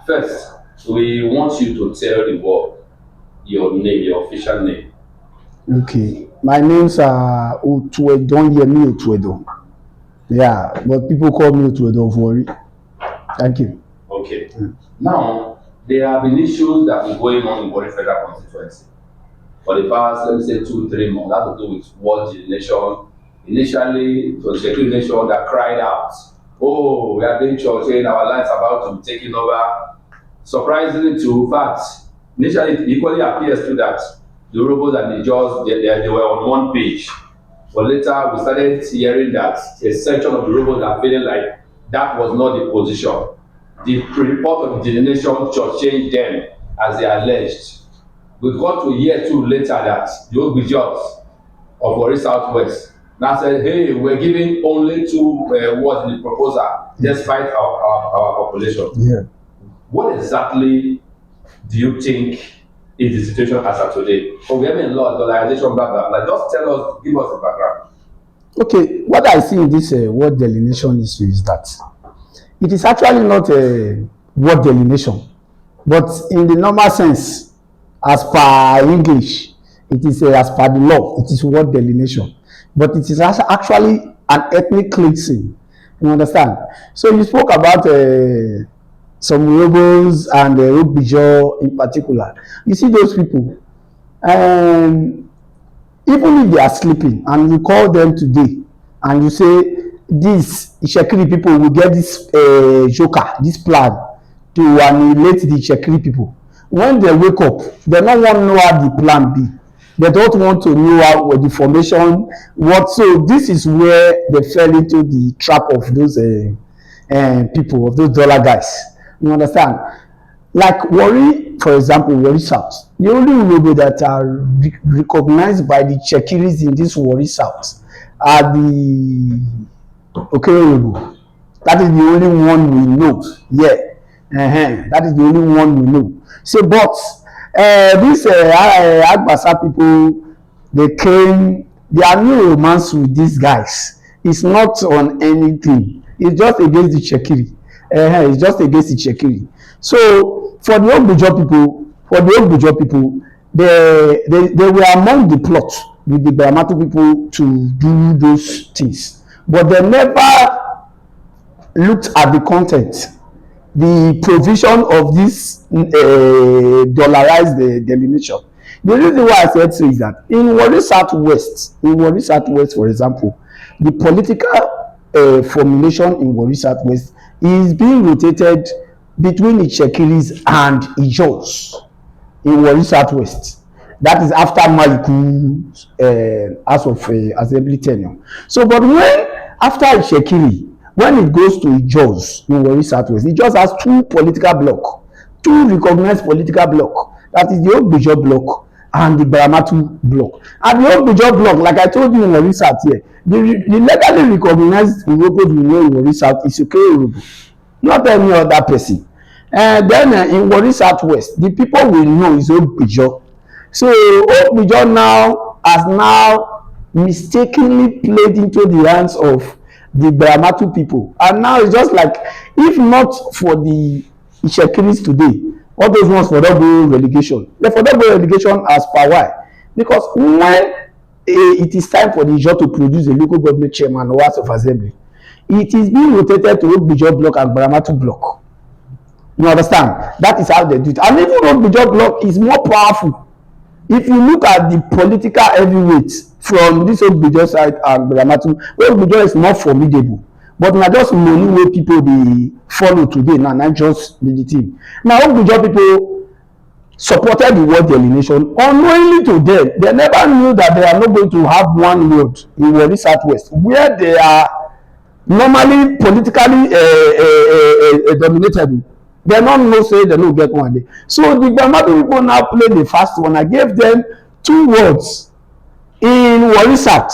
First, we want you to tell the world your name, your official name. Okay, my name's Otuedon, Yemi Otuedon. Yeah, but people call me Otuedon of Warri. Thank you. Okay. Now, there have been issues that have been going on in Warri Federal Constituency for the past, let me say, 2, 3 months. That to do with what delineation. Initially, it was the nation that cried out, "Oh, we are being saying our lands about to be taken over." Surprisingly, to fact, initially it equally appears to that the Urhobos and the Jaws they were on one page. But later we started hearing that a section of the Urhobos are feeling like that was not the position. The report of the delineation church changed them as they alleged. We got to hear too later that the Ogbijos of Warri Southwest now said, "Hey, we're giving only 2 words in the proposal despite our population." Yeah. What exactly do you think is the situation as of today? Oh, we have a lot of dollarization, blah, blah, blah. Just tell us, give us the background. Okay, what I see in this word delineation issue is that it is actually not a word delineation, but in the normal sense, as per English, it is as per the law, it is word delineation. But it is actually an ethnic cleansing. You understand? So you spoke about some Urhobos and Ogbijo in particular. You see those people, even if they are sleeping and you call them today and you say this Itsekiri people will get this joker, this plan to annihilate the Itsekiri people, when they wake up they don't want to know how the plan be, they don't want to know how the formation what. So this is where they fell into the trap of those people, of those dollar guys. You understand? Like Warri, for example, Warri South, the only Urhobo that are recognized by the Itsekiris in this Warri South are the Urhobo. That is the only one we know. Yeah, that is the only one we know. So, but these Agbasa people, they came, their new romance with these guys is not on anything. It's just against the Itsekiri. It's just against the Itsekiri. So for the Ogbijo people, they were among the plot with the Baramatu people to do those things, but they never looked at the content, the provision of this dollarized delineation. The reason why I said so is that in Warri Southwest, for example, the political formulation in Warri Southwest is being rotated between Itsekiris and Ijos in Warri Southwest. That is after Maliku's House of Assembly tenure. So, but when after Itsekiri, when it goes to Ijos in Warri Southwest, it just has 2 political blocks, 2 recognized political blocks. That is the Ogbijo block and the Baramatu block. And the Ogbijo block, like I told you in Warri South here, the legally recognized Urhobos we know in Warri South is Urhobo, not any other person. Then in Warri Southwest, the people we know is Ogbijo. So Ogbijo now has mistakenly played into the hands of the Baramatu people, and now it's just like, if not for the Itsekiris today, all those ones for double relegation. The for double relegation as per why? Because when it is time for the Ijo to produce a local government chairman or House of Assembly, it is being rotated to Ogbijo block and Baramatu block. You understand? That is how they do it. And even Ogbijo block is more powerful. If you look at the political heavyweights from this Ogbijo side and Baramatu, Ogbijo is more formidable. But na just money wey people dey follow today now, not just the team. Now Ogbijo people supported the word delineation unknowingly to them. They never knew that they are not going to have one word in Warri Southwest, where they are normally politically dominated. They don't know say they no get one day. So the Baramatu people now play the fast one. I gave them 2 words in Warri South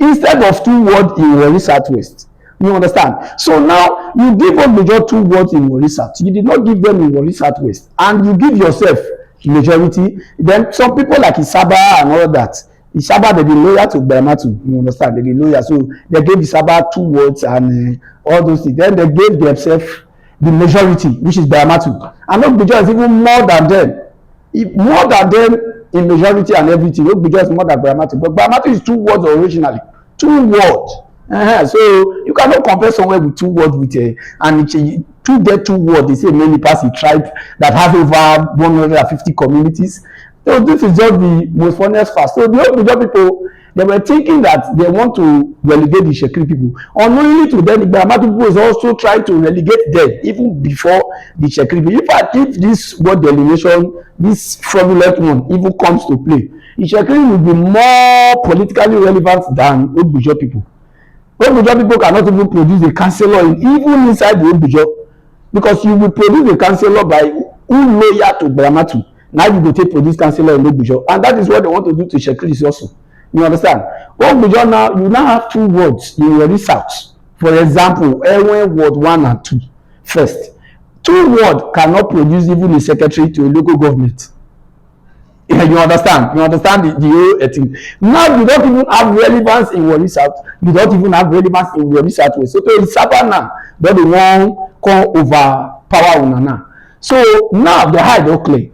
instead of 2 words in Warri Southwest. You understand? So now you give Ogbijo 2 words in Warri South. You did not give them in Warri Southwest, and you give yourself majority. Then some people like Isaba and all that. Isaba, they be loyal to Baramatu. You understand? They be loyal. So they gave Isaba 2 words and all those things. Then they gave themselves the majority, which is Bayamatu. And Ogbujo is even more than them. More than them in majority and everything. Ogbujo is more than Bayamatu. But Bayamatu is 2 wards originally. 2 wards. So you cannot compare somewhere with 2 wards with and 2 wards. They say many pass a tribe that has over 150 communities. So this is just the most funniest fact. So the Ogbujo people, they were thinking that they want to relegate the Shekiri people. Unknowingly to them, the Bayamatu people is also trying to relegate them even before the Shekiri people. In fact, if this word delineation, this fraudulent one, even comes to play, the Shekiri will be more politically relevant than Ogbujo people. Ogbujo people cannot even produce a councillor even inside the Ogbujo, because you will produce a councillor by who loyal to Bayamatu. Now you go take produce councillor in Ogbujo, and that is what they want to do to Shekiri also. You understand? Ogbujo now, you now have 2 wards in Warri South. For example, Ewen ward 1 and 2 first. 2 wards cannot produce even a secretary to a local government. You understand? You understand the whole thing. Now you don't even have relevance in Warri South. You don't even have relevance in Warri South West. So it's Sabana, but they won't come overpower Unana. So now the high don't clear.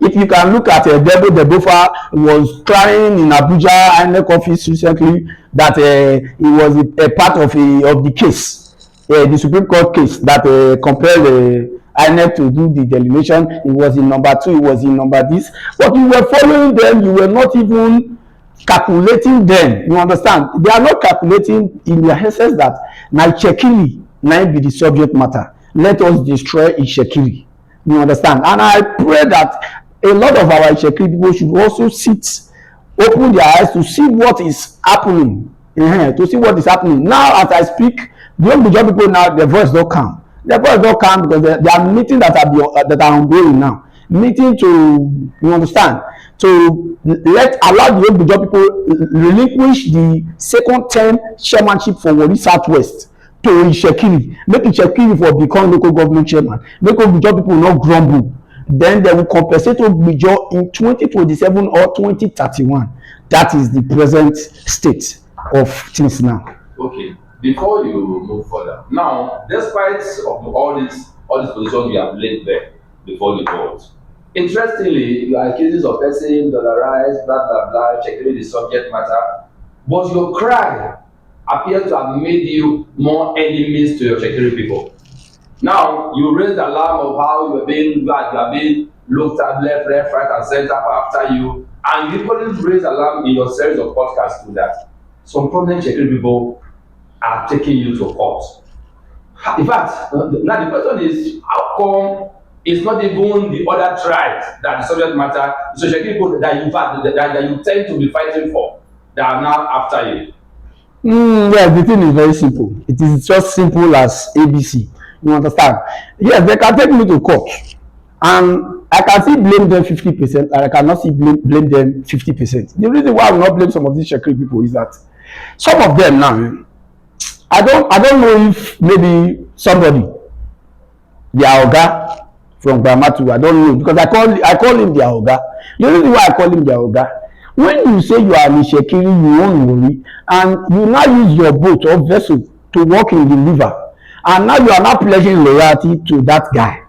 If you can look at Debo Debofa was trying in Abuja INEC office recently that he was a part of the case, the Supreme Court case that compelled INEC to do the delineation. It was in number 2, it was in number this. But you were following them, you were not even calculating them. You understand? They are not calculating in their essence that Shekiri now be the subject matter. Let us destroy Shekiri. You understand? And I pray that a lot of our Shekiri people should also open their eyes to see what is happening. To see what is happening. Now, as I speak, the Ogbujo people now, their voice don't come. Their voice don't come because there are meetings that are ongoing now. Meeting to, you understand, to allow the Ogbujo people relinquish the second term chairmanship for Warri Southwest to Shekiri. Make Shekiri for become local government chairman. Make Ogbujo people not grumble. Then they will compensate Ogbujo in 2027 or 2031. That is the present state of things now. Okay, before you move further, now, despite of all these positions you have laid there before the board, interestingly, you are accused of person, dollarize, blah blah blah, checking the subject matter, but your cry appears to have made you more enemies to your Shekiri people. Now, you raised the alarm of how you are being looked at left, right, and center after you, and you couldn't raise alarm in your series of podcasts to that. Some prominent Shekiri people are taking you to court. In fact, now the question is, how come it's not even the other tribes that the subject matter, so Shekiri people that you tend to be fighting for, that are now after you? Yes, the thing is very simple. It is just simple as ABC. You understand? Yes, they can take me to court, and I can still blame them 50%, and I cannot still blame them 50%. The reason why I will not blame some of these Shekiri people is that some of them now, I don't know if maybe somebody, their oga from Bayamatu, I don't know, because I call him their oga. The reason why I call him their oga, when you say you are in Shekiri, you won't worry, and you now use your boat or vessel to walk in the river, and now you are not pledging loyalty to that guy.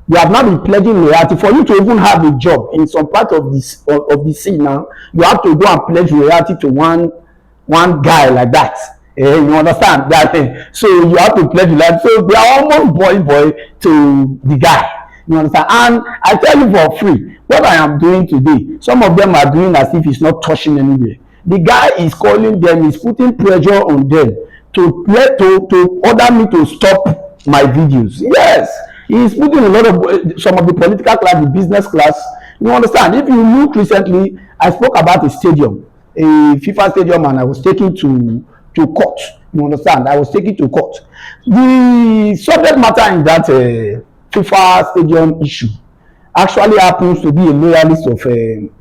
You have not been pledging loyalty. For you to even have a job in some part of this of the sea now, you have to go and pledge loyalty to one guy like that. You understand that? So you have to pledge loyalty. So they are almost boy to the guy. You understand? And I tell you for free, what I am doing today, some of them are doing as if it's not touching anywhere. The guy is calling them, is putting pressure on them to order me to stop my videos. Yes, he is putting a lot of some of the political class, the business class. You understand? If you look recently, I spoke about a stadium, a FIFA stadium, and I was taken to court. You understand? I was taken to court. The subject matter in that FIFA stadium issue actually happens to be a loyalist of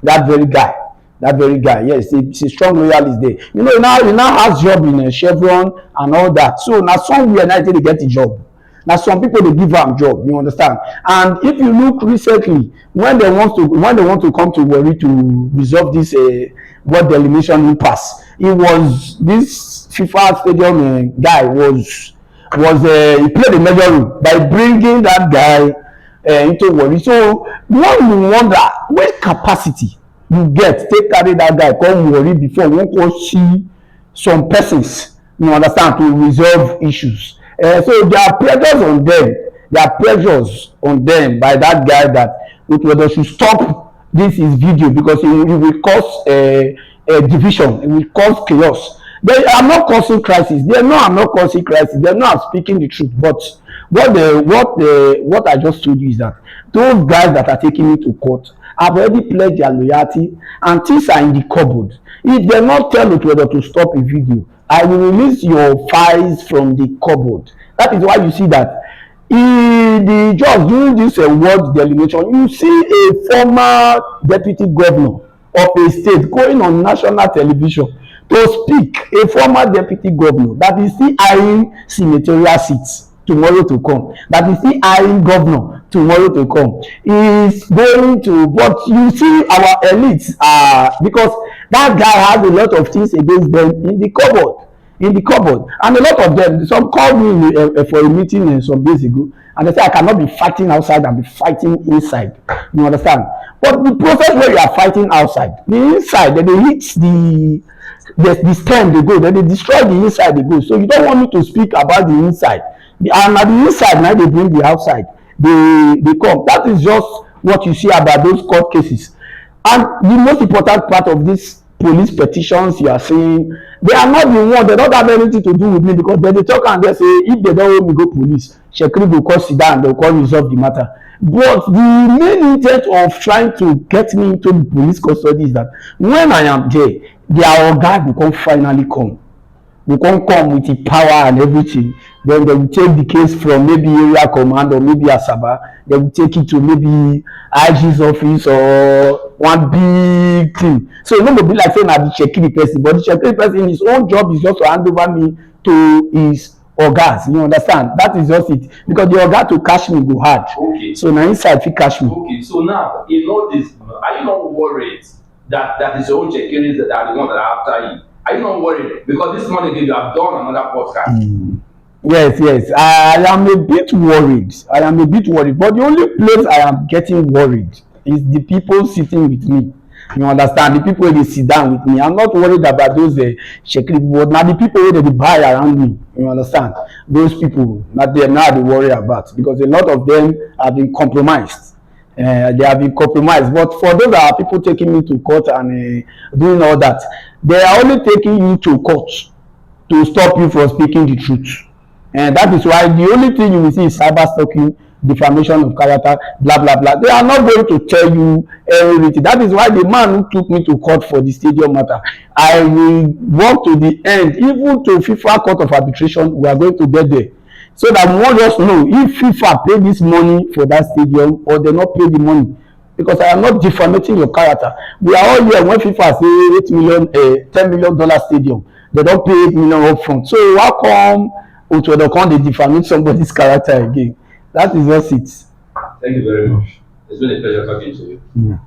that very guy. That very guy, yes, it's a strong loyalist there. You know, he now has job in Chevron and all that. So now somewhere now they get a job. Now some people they give them job, you understand? And if you look recently, when they want to come to Warri to resolve this what delineation impasse, it was this FIFA stadium guy was was he played a major role by bringing that guy into Warri. So one will wonder what capacity you get take carry that guy come Warri before one go see some persons, you understand, to resolve issues. So there are pressures on them. There are pressures on them by that guy that whether should stop this his video because it will cause division. It will cause chaos. They are not causing crisis. They know I'm not causing crisis. They know I'm speaking the truth. But what I just told you is that those guys that are taking me to court have already pledged their loyalty and things are in the cupboard. If they not tell Otuedon to stop a video, I will release your files from the cupboard. That is why you see that the judge during this word delineation, you see a former deputy governor of a state going on national television to speak, a former deputy governor that is still eyeing senatorial seats tomorrow to come, that is still eyeing governor tomorrow to come, is going to, but you see our elites because that guy has a lot of things against them in the cupboard, and a lot of them, some called me for a meeting some days ago, and they say I cannot be fighting outside and be fighting inside, you understand, but the process where you are fighting outside, the inside, then they hit the stem they go, then they destroy the inside they go. So you don't want me to speak about the inside, and at the inside now they bring the outside, they come. That is just what you see about those court cases. And the most important part of this police petitions you are seeing, they are not the one, they don't have anything to do with me, because then they talk and they say if they don't want me go police, Shekiri will call sit down, they'll call resolve the matter. But the main intent of trying to get me into the police custody is that when I am there, their oga will come finally come. Will come with the power and everything. Then they will take the case from maybe area command or maybe Asaba. They will take it to maybe IG's office or one big thing. So it won't be like saying I'm the Shekiri person, but the Shekiri person, his own job is just to hand over me to his ogas. You understand? That is just it. Because the oga to catch me go hard. Okay. So now inside fit catch me. Okay. So now you know this. Are you not worried that is your own Shekiris that are the ones that are after you? Are you not worried? Because this morning you have done another podcast. Yes. I am a bit worried. But the only place I am getting worried is the people sitting with me. You understand? The people wey dey sit down with me. I'm not worried about those Shekiri, but na the people wey dey buy around me. You understand? Those people, na them now I dey worry about, because a lot of them have been compromised. They have been compromised. But for those that are people taking me to court and doing all that, they are only taking you to court to stop you from speaking the truth. And that is why the only thing you will see is cyber stalking, defamation of character, blah blah blah. They are not going to tell you everything. That is why the man who took me to court for the stadium matter, I will work to the end, even to FIFA Court of Arbitration. We are going to get there, so that we won't just know if FIFA pay this money for that stadium or they not pay the money. Because I am not defamating your character. We are all here when FIFA say $8 million, $10 million stadium, they don't pay $8 million upfront. So how come Otuedon can't they defamate somebody's character again? That is just it. Thank you very much. It's been a pleasure talking to you. Yeah.